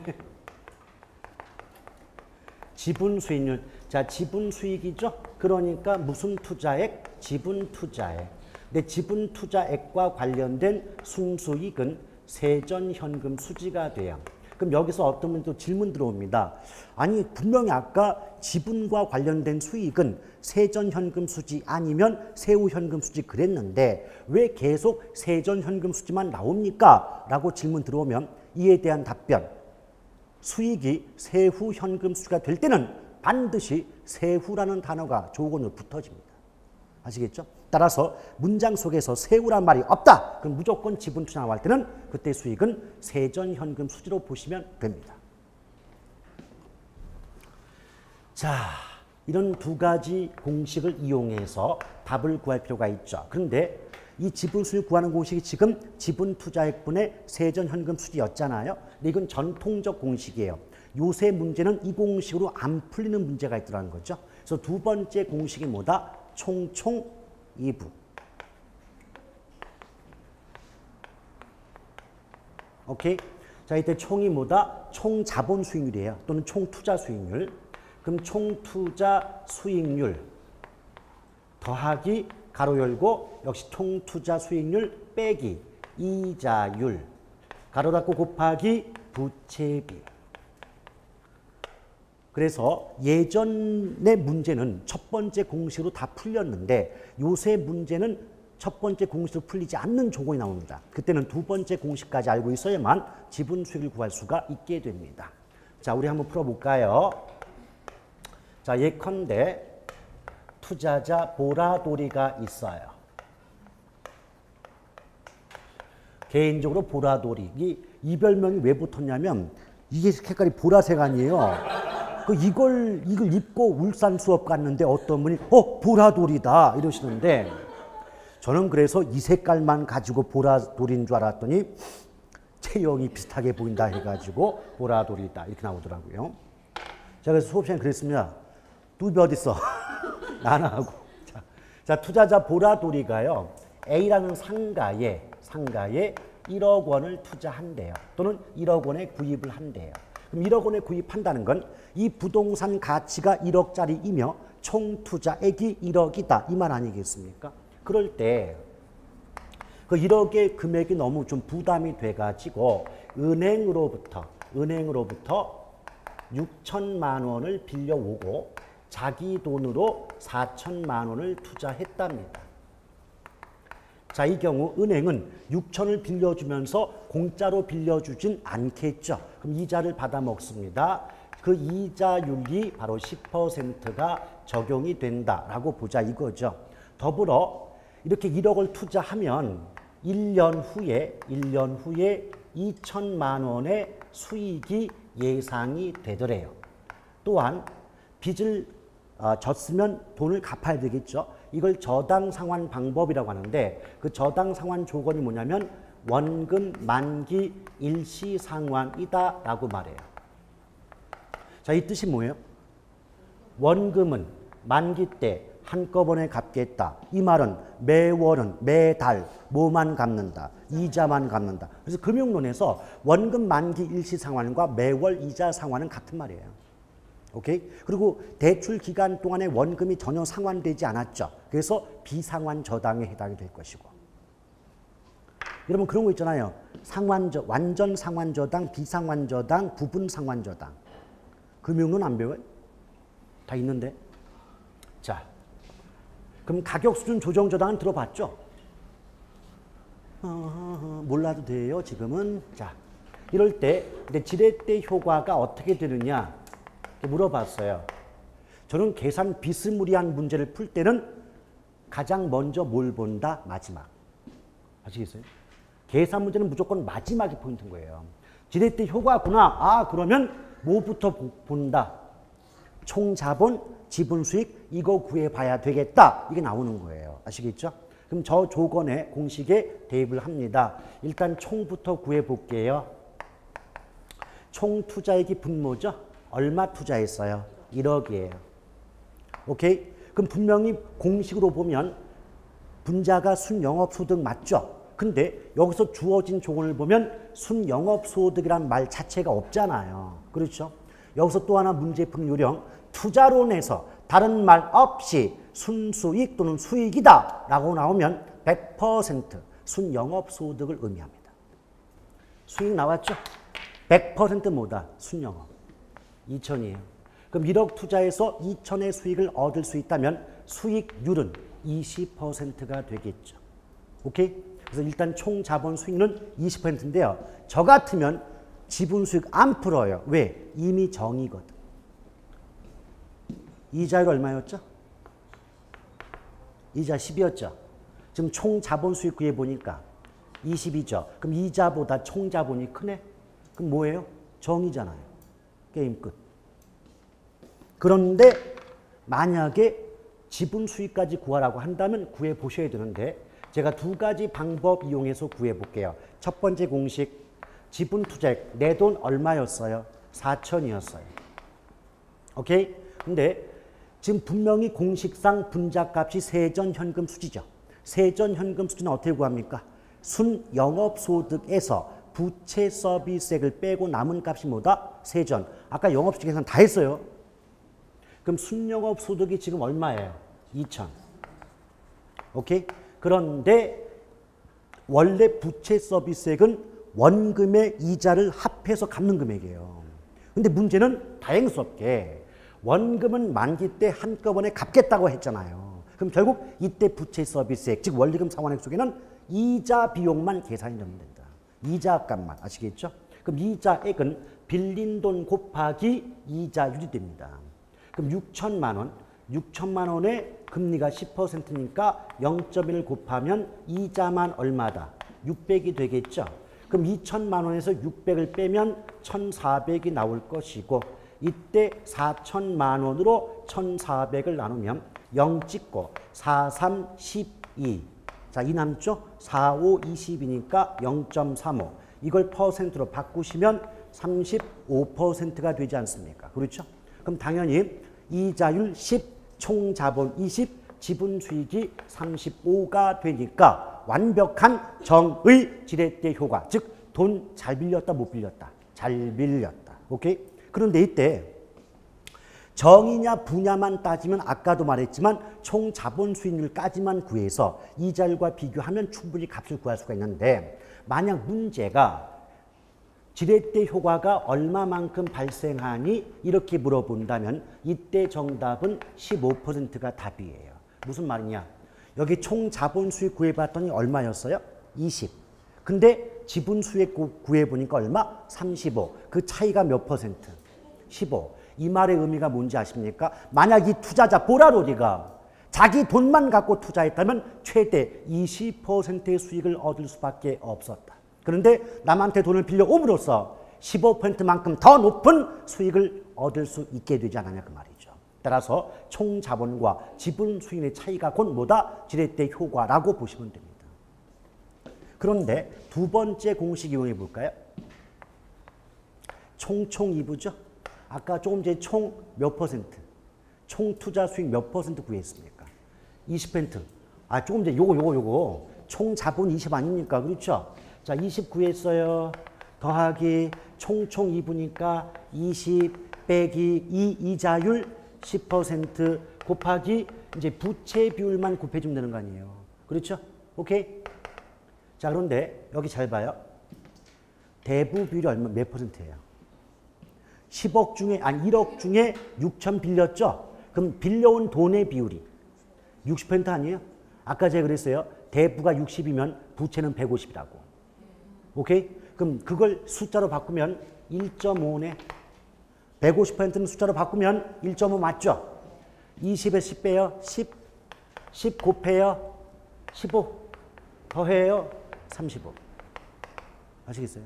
지분 수익률. 자, 지분 수익이죠. 그러니까 무슨 투자액? 지분 투자액. 근데 지분 투자액과 관련된 순수익은 세전 현금 수지가 돼요. 그럼 여기서 어떤 분이 또 질문 들어옵니다. 아니 분명히 아까 지분과 관련된 수익은 세전 현금 수지 아니면 세후 현금 수지 그랬는데 왜 계속 세전 현금 수지만 나옵니까? 라고 질문 들어오면 이에 대한 답변. 수익이 세후 현금 수지가 될 때는 반드시 세후라는 단어가 조건으로 붙어집니다. 아시겠죠? 따라서 문장 속에서 세후란 말이 없다. 그럼 무조건 지분 투자 나올 때는 그때 수익은 세전 현금 수지로 보시면 됩니다. 자, 이런 두 가지 공식을 이용해서 답을 구할 필요가 있죠. 그런데 이 지분 수익 구하는 공식이 지금 지분 투자액분의 세전 현금 수지였잖아요. 근데 이건 전통적 공식이에요. 요새 문제는 이 공식으로 안 풀리는 문제가 있더라는 거죠. 그래서 두 번째 공식이 뭐다? 총총 2부. 오케이? 자, 이때 총이 뭐다? 총 자본 수익률이에요. 또는 총 투자 수익률. 그럼 총 투자 수익률 더하기 가로 열고 역시 총 투자 수익률 빼기 이자율 가로 닫고 곱하기 부채비. 그래서 예전의 문제는 첫 번째 공식으로 다 풀렸는데 요새 문제는 첫 번째 공식으로 풀리지 않는 조건이 나옵니다. 그때는 두 번째 공식까지 알고 있어야만 지분 수익을 구할 수가 있게 됩니다. 자, 우리 한번 풀어볼까요? 자, 예컨대 투자자 보라돌이가 있어요. 개인적으로 보라돌이. 이 별명이 왜 붙었냐면 이게 색깔이 보라색 아니에요. 이걸 입고 울산 수업 갔는데 어떤 분이 보라돌이다 이러시는데 저는 그래서 이 색깔만 가지고 보라돌인 줄 알았더니 체형이 비슷하게 보인다 해가지고 보라돌이다 이렇게 나오더라고요. 자, 그래서 수업 시간에 그랬습니다. 뚜비 어딨어? 나나하고. 자, 투자자 보라돌이가요. A라는 상가에 1억 원을 투자한대요. 또는 1억 원에 구입을 한대요. 그럼 1억 원에 구입한다는 건 이 부동산 가치가 1억짜리이며 총 투자액이 1억이다. 이 말 아니겠습니까? 그럴 때 그 1억의 금액이 너무 좀 부담이 돼가지고 은행으로부터 6천만 원을 빌려오고 자기 돈으로 4천만 원을 투자했답니다. 자, 이 경우 은행은 6천을 빌려주면서 공짜로 빌려주진 않겠죠. 그럼 이자를 받아 먹습니다. 그 이자율이 바로 10%가 적용이 된다라고 보자 이거죠. 더불어 이렇게 1억을 투자하면 1년 후에 2천만 원의 수익이 예상이 되더래요. 또한 빚을 졌으면 돈을 갚아야 되겠죠. 이걸 저당 상환 방법이라고 하는데 그 저당 상환 조건이 뭐냐면 원금 만기 일시 상환이다라고 말해요. 자, 이 뜻이 뭐예요? 원금은 만기 때 한꺼번에 갚겠다. 이 말은 매월은 매달 뭐만 갚는다. 이자만 갚는다. 그래서 금융론에서 원금 만기 일시 상환과 매월 이자 상환은 같은 말이에요. 오케이? 그리고 대출 기간 동안에 원금이 전혀 상환되지 않았죠. 그래서 비상환 저당에 해당이 될 것이고. 여러분 그런 거 있잖아요. 완전 상환 저당, 비상환 저당, 부분 상환 저당. 금융론 안 배워요? 다 있는데. 자, 그럼 가격 수준 조정 저당은 들어봤죠? 몰라도 돼요, 지금은. 자, 이럴 때 지렛대 효과가 어떻게 되느냐 물어봤어요. 저는 계산 비스무리한 문제를 풀 때는 가장 먼저 뭘 본다? 마지막. 아시겠어요? 계산 문제는 무조건 마지막이 포인트인 거예요. 지렛대 효과구나. 아, 그러면 뭐부터 본다? 총자본, 지분수익 이거 구해봐야 되겠다. 이게 나오는 거예요. 아시겠죠? 그럼 저 조건의 공식에 대입을 합니다. 일단 총부터 구해볼게요. 총 투자액이 분모죠? 얼마 투자했어요? 1억이에요. 오케이? 그럼 분명히 공식으로 보면 분자가 순영업소득 맞죠? 근데 여기서 주어진 조건을 보면 순영업소득이란 말 자체가 없잖아요. 그렇죠? 여기서 또 하나 문제 푸는 요령. 투자론에서 다른 말 없이 순수익 또는 수익이다 라고 나오면 100% 순영업소득을 의미합니다. 수익 나왔죠? 100% 뭐다? 순영업. 2천이에요. 그럼 1억 투자해서 2천의 수익을 얻을 수 있다면 수익률은 20%가 되겠죠. 오케이? 그래서 일단 총 자본 수익률은 20%인데요. 저 같으면 지분 수익 안 풀어요. 왜? 이미 정이거든. 이자율 얼마였죠? 이자 10이었죠. 지금 총 자본 수익 구해보니까 20이죠. 그럼 이자보다 총 자본이 크네? 그럼 뭐예요? 정이잖아요. 게임 끝. 그런데 만약에 지분 수익까지 구하라고 한다면 구해보셔야 되는데 제가 두 가지 방법 이용해서 구해볼게요. 첫 번째 공식, 지분 투자액, 내 돈 얼마였어요? 4천이었어요. 오케이? 근데 지금 분명히 공식상 분자값이 세전현금 수지죠. 세전현금 수지는 어떻게 구합니까? 순영업소득에서 부채 서비스액을 빼고 남은 값이 뭐다? 세전. 아까 영업소득 계산 다 했어요. 그럼 순영업소득이 지금 얼마예요? 2천. 오케이? 그런데 원래 부채 서비스액은 원금의 이자를 합해서 갚는 금액이에요. 근데 문제는 다행스럽게 원금은 만기 때 한꺼번에 갚겠다고 했잖아요. 그럼 결국 이때 부채 서비스액, 즉 원리금 상환액 속에는 이자 비용만 계산이 되면 된다. 이자 값만. 아시겠죠? 그럼 이자액은 빌린 돈 곱하기 이자율이 됩니다. 그럼 6천만 원, 6천만 원에 금리가 10%니까 0.1을 곱하면 이자만 얼마다? 600이 되겠죠? 그럼 2천만 원에서 600을 빼면 1,400이 나올 것이고 이때 4천만 원으로 1,400을 나누면 0 찍고 4, 3, 12. 자, 이 남죠? 4, 5, 20이니까 0.35. 이걸 퍼센트로 바꾸시면 35%가 되지 않습니까? 그렇죠? 그럼 당연히 이자율 10, 총자본 20, 지분 수익이 35가 되니까 완벽한 정의 지렛대 효과. 즉 돈 잘 빌렸다 못 빌렸다. 잘 빌렸다. 오케이? 그런데 이때 정이냐 부냐만 따지면 아까도 말했지만 총 자본 수익률까지만 구해서 이자율과 비교하면 충분히 값을 구할 수가 있는데 만약 문제가 지렛대 효과가 얼마만큼 발생하니 이렇게 물어본다면 이때 정답은 15%가 답이에요. 무슨 말이냐? 여기 총 자본 수익 구해봤더니 얼마였어요? 20. 근데 지분 수익 구해보니까 얼마? 35. 그 차이가 몇 퍼센트? 15. 이 말의 의미가 뭔지 아십니까? 만약 이 투자자 보라로리가 자기 돈만 갖고 투자했다면 최대 20%의 수익을 얻을 수밖에 없었다. 그런데 남한테 돈을 빌려옴으로써 15%만큼 더 높은 수익을 얻을 수 있게 되지 않았냐 그 말이죠. 따라서 총 자본과 지분 수익의 차이가 곧 뭐다? 지렛대 효과라고 보시면 됩니다. 그런데 두 번째 공식 이용해 볼까요? 총이부죠. 아까 조금 전에 총 몇 퍼센트? 총 투자 수익 몇 퍼센트 구했습니까? 20%. 아, 조금 전에 요거. 총 자본 20 아닙니까? 그렇죠? 자, 20 구했어요. 더하기 총 2부니까 20 빼기 2 이자율 10% 곱하기 이제 부채 비율만 곱해주면 되는 거 아니에요. 그렇죠? 오케이? 자, 그런데 여기 잘 봐요. 대부 비율이 몇 퍼센트예요? 10억 중에, 아니 1억 중에 6천 빌렸죠? 그럼 빌려온 돈의 비율이 60% 아니에요? 아까 제가 그랬어요. 대부가 60이면 부채는 150이라고. 오케이? 그럼 그걸 숫자로 바꾸면 1.5네. 150%는 숫자로 바꾸면 1.5 맞죠? 20에 10 빼요. 10 곱해요. 15 더해요. 35. 아시겠어요?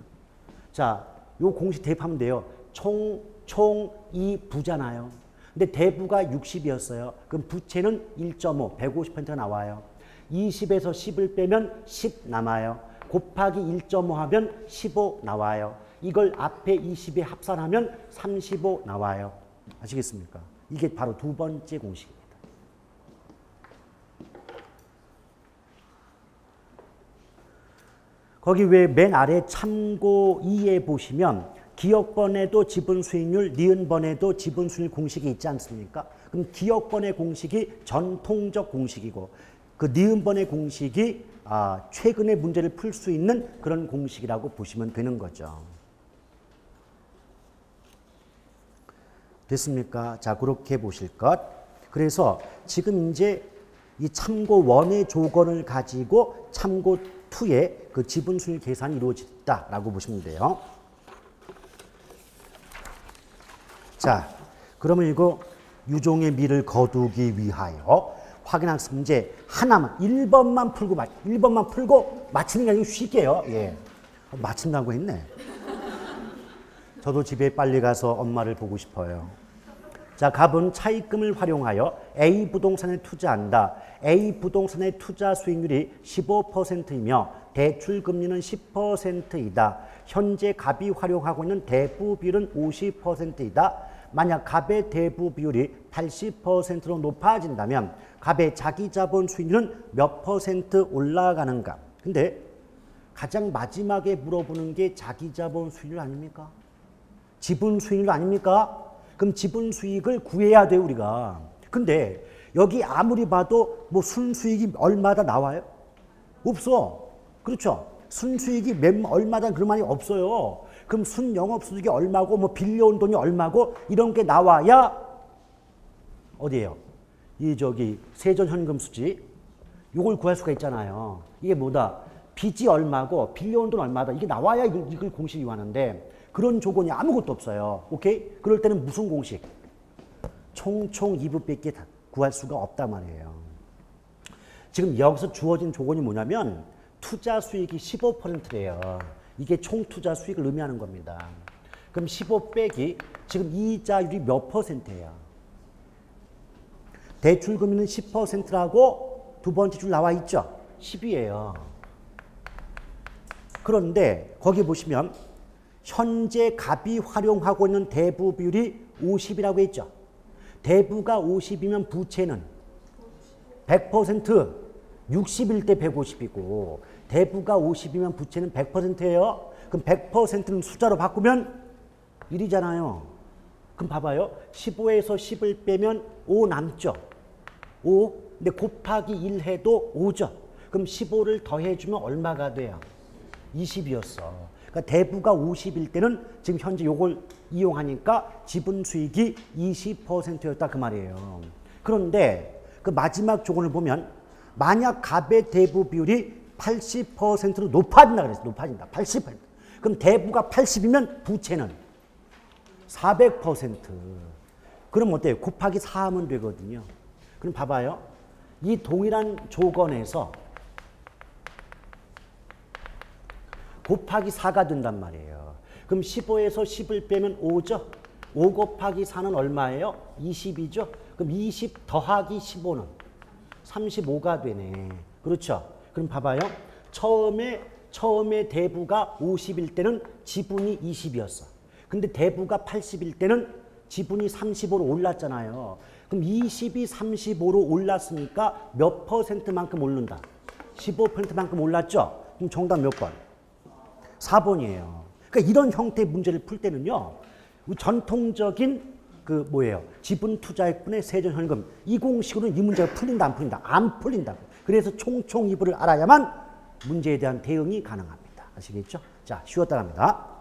자, 요 공식 대입하면 돼요. 총 2부잖아요. 근데 대부가 60이었어요. 그럼 부채는 1.5, 150%가 나와요. 20에서 10을 빼면 10 남아요. 곱하기 1.5 하면 15 나와요. 이걸 앞에 20에 합산하면 35 나와요. 아시겠습니까? 이게 바로 두 번째 공식입니다. 거기 왜 맨 아래 참고 2에 보시면 기억번에도 지분 수익률, 니은번에도 지분 수익률 공식이 있지 않습니까? 그럼 기억번의 공식이 전통적 공식이고 그 니은번의 공식이 최근의 문제를 풀 수 있는 그런 공식이라고 보시면 되는 거죠. 됐습니까? 자, 그렇게 보실 것. 그래서 지금 이제 이 참고 1의 조건을 가지고 참고 2의 그 지분 수익 계산이 이루어졌다라고 보시면 돼요. 자, 그러면 이거 유종의 미를 거두기 위하여 확인학습 문제 하나만 1번만 풀고 맞히는 게 아니고 쉴게요. 예. 맞힌다고 했네. 저도 집에 빨리 가서 엄마를 보고 싶어요. 자, 갑은 차입금을 활용하여 A 부동산에 투자한다. A 부동산의 투자 수익률이 15%이며 대출 금리는 10%이다. 현재 갑이 활용하고 있는 대부 비율은 50%이다. 만약 갑의 대부 비율이 80%로 높아진다면 갑의 자기 자본 수익률은 몇 퍼센트 올라가는가? 근데 가장 마지막에 물어보는 게 자기 자본 수익률 아닙니까? 지분 수익률 아닙니까? 그럼 지분 수익을 구해야 돼요, 우리가. 근데 여기 아무리 봐도 뭐 순수익이 얼마다 나와요? 없어. 그렇죠? 순수익이 얼마다 그런 말이 없어요. 그럼 순영업수익이 얼마고 뭐 빌려온 돈이 얼마고 이런 게 나와야 어디예요? 이 세전현금수지 이걸 구할 수가 있잖아요. 이게 뭐다? 빚이 얼마고 빌려온 돈 얼마다 이게 나와야 이걸 공식 이용하는데 그런 조건이 아무것도 없어요. 오케이? 그럴 때는 무슨 공식? 총 2부밖에 구할 수가 없단 말이에요. 지금 여기서 주어진 조건이 뭐냐면 투자 수익이 15%래요. 이게 총 투자 수익을 의미하는 겁니다. 그럼 15 빼기 지금 이자율이 몇 퍼센트예요? 대출 금리는 10%라고 두 번째 줄 나와 있죠? 10이에요. 그런데 거기 보시면 현재 갑이 활용하고 있는 대부 비율이 50이라고 했죠. 대부가 50이면 부채는 100%, 60일 때 150이고 대부가 50이면 부채는 100%예요. 그럼 100%는 숫자로 바꾸면 1이잖아요. 그럼 봐봐요. 15에서 10을 빼면 5 남죠. 5. 근데 곱하기 1 해도 5죠. 그럼 15를 더해주면 얼마가 돼요? 20이었어. 그러니까 대부가 50일 때는 지금 현재 요걸 이용하니까 지분 수익이 20%였다 그 말이에요. 그런데 그 마지막 조건을 보면 만약 갑의 대부 비율이 80%로 높아진다 그랬어. 높아진다. 80%. 그럼 대부가 80이면 부채는 400%. 그럼 어때요? 곱하기 4 하면 되거든요. 그럼 봐봐요. 이 동일한 조건에서 곱하기 4가 된단 말이에요. 그럼 15에서 10을 빼면 5죠? 5 곱하기 4는 얼마예요? 20이죠? 그럼 20 더하기 15는 35가 되네. 그렇죠? 그럼 봐봐요. 처음에 대부가 50일 때는 지분이 20이었어. 근데 대부가 80일 때는 지분이 35로 올랐잖아요. 그럼 20이 35로 올랐으니까 몇 %만큼 오른다? 15%만큼 올랐죠? 그럼 정답 몇 번? 4번이에요. 그러니까 이런 형태의 문제를 풀 때는요. 전통적인 지분 투자액분의 세전 현금 이 공식으로는 이 문제가 풀린다 안 풀린다? 안 풀린다고. 그래서 총총 이부를 알아야만 문제에 대한 대응이 가능합니다. 아시겠죠? 자, 쉬웠다 합니다.